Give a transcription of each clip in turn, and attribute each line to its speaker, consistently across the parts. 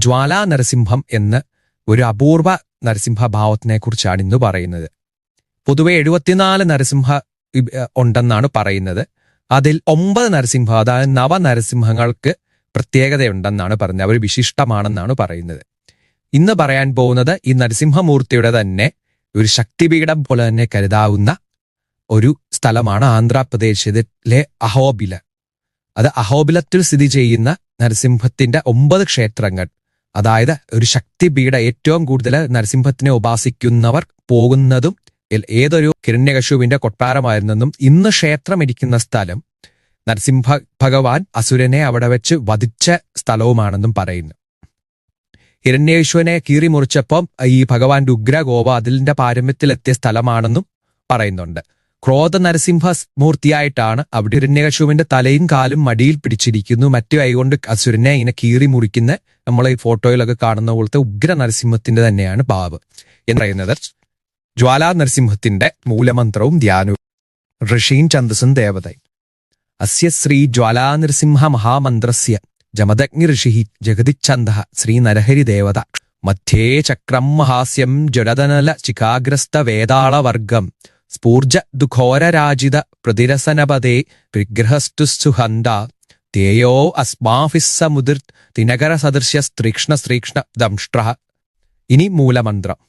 Speaker 1: ജ്വാലാ നരസിംഹം എന്ന് ഒരു അപൂർവ നരസിംഹഭാവത്തിനെ കുറിച്ചാണ് ഇന്ന് പറയുന്നത്. പൊതുവെ 74 നരസിംഹ ഉണ്ടെന്നാണ് പറയുന്നത്. അതിൽ 9 നരസിംഹ, അതായത് നവനരസിംഹങ്ങൾക്ക് പ്രത്യേകതയുണ്ടെന്നാണ് പറയുന്നത്. അവർ വിശിഷ്ടമാണെന്നാണ് പറയുന്നത്. ഇന്ന് പറയാൻ പോകുന്നത് ഈ നരസിംഹമൂർത്തിയുടെ തന്നെ ഒരു ശക്തിപീഠം പോലെ തന്നെ കരുതാവുന്ന ഒരു സ്ഥലമാണ് ആന്ധ്രാപ്രദേശിലെ അഹോബില. അത് അഹോബിലത്തിൽ സ്ഥിതി ചെയ്യുന്ന നരസിംഹത്തിന്റെ 9 ക്ഷേത്രങ്ങൾ, അതായത് ഒരു ശക്തിപീഠ, ഏറ്റവും കൂടുതൽ നരസിംഹത്തിനെ ഉപാസിക്കുന്നവർ പോകുന്നതും ഏതൊരു ഹിരണ്യകശുവിന്റെ കൊട്ടാരമായിരുന്നെന്നും ഇന്ന് ക്ഷേത്രം ഇരിക്കുന്ന സ്ഥലം നരസിംഹ ഭഗവാൻ അസുരനെ അവിടെ വെച്ച് വധിച്ച സ്ഥലവുമാണെന്നും പറയുന്നു. ഹിരണ്യേശ്വരനെ കീറിമുറിച്ചപ്പം ഈ ഭഗവാന്റെ ഉഗ്രകോപ അതിന്റെ പാരമ്യത്തിലെത്തിയ സ്ഥലമാണെന്നും പറയുന്നുണ്ട്. ക്രോധ നരസിംഹ മൂർത്തിയായിട്ടാണ് അവിടെ ഹിരണ്യകശുവിന്റെ തലയും കാലും മടിയിൽ പിടിച്ചിരിക്കുന്നു. മറ്റു കൈകൊണ്ട് അസുരനെ ഇങ്ങനെ കീറി മുറിക്കുന്ന നമ്മൾ ഈ ഫോട്ടോയിലൊക്കെ കാണുന്ന പോലത്തെ ഉഗ്ര നരസിംഹത്തിന്റെ തന്നെയാണ് ഭാവ് എന്ന് പറയുന്നത്. ജ്വാലാ നരസിംഹത്തിന്റെ മൂലമന്ത്രവും ധ്യാനവും ഋഷീൻ ഛന്ദസും ദേവതയും. അസ്യ ശ്രീ ജ്വാലാ നരസിംഹ മഹാമന്ത്രസ്യ ജമദഗ്നി ഋഷി ജഗതിച്ഛന്ദ ശ്രീ നരഹരി ദേവത മധ്യേ ചക്രം മഹാസ്യം ജ്വലതനല ചികാഗ്രസ്ത വേതാളവർഗം സ്ഫൂർജ ദുഘോരരാജിത പ്രതിരസനപദേ വിഗ്രഹസ്തുസുഹന്ത തേയോ അസ്മാഫിസ്സമുദിർ തിനകര സദൃശ്യ സ്ത്രീക്ഷ്ണ ദംഷ്ട്ര. ഇനി മൂലമന്ത്രം.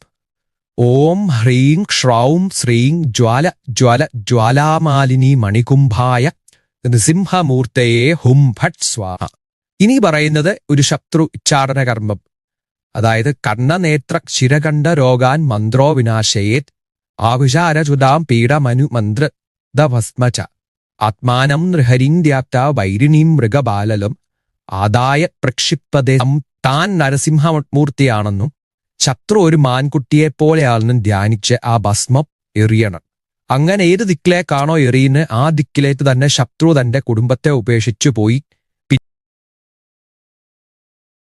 Speaker 1: ഓം ഹ്രീം ഷ്രൗം ശ്രീം ജ്വാല ജ്വല ജ്വാലാമാലിനി മണികുംഭായ നൃസിംഹമൂർത്തയെ ഹും ഭട്ട് സ്വാഹ. ഇനി പറയുന്നത് ഒരു ശത്രു ഉച്ചാരണ കർമ്മം, അതായത് കർണനേത്ര ശിരകണ്ഠ രോഗാൻ മന്ത്രോ വിനാശയേത് ആകുശാരചുതാം പീഡമനു മന്ത്രദഭസ്മച ആത്മാനം നൃഹരിം ദ്യാപ്ത വൈരിണീം മൃഗബാലലും ആദായ പ്രക്ഷിപ്പതേ. താൻ നരസിംഹമൂർത്തിയാണെന്നും ശത്രു ഒരു മാൻകുട്ടിയെപ്പോലെയാണെന്നും ധ്യാനിച്ച് ആ ഭസ്മം എറിയണം. അങ്ങനെ ഏത് ദിക്കിലേക്കാണോ എറിയുന്നത് ആ ദിക്കിലേക്ക് തന്നെ ശത്രു തന്റെ കുടുംബത്തെ ഉപേക്ഷിച്ചു പോയി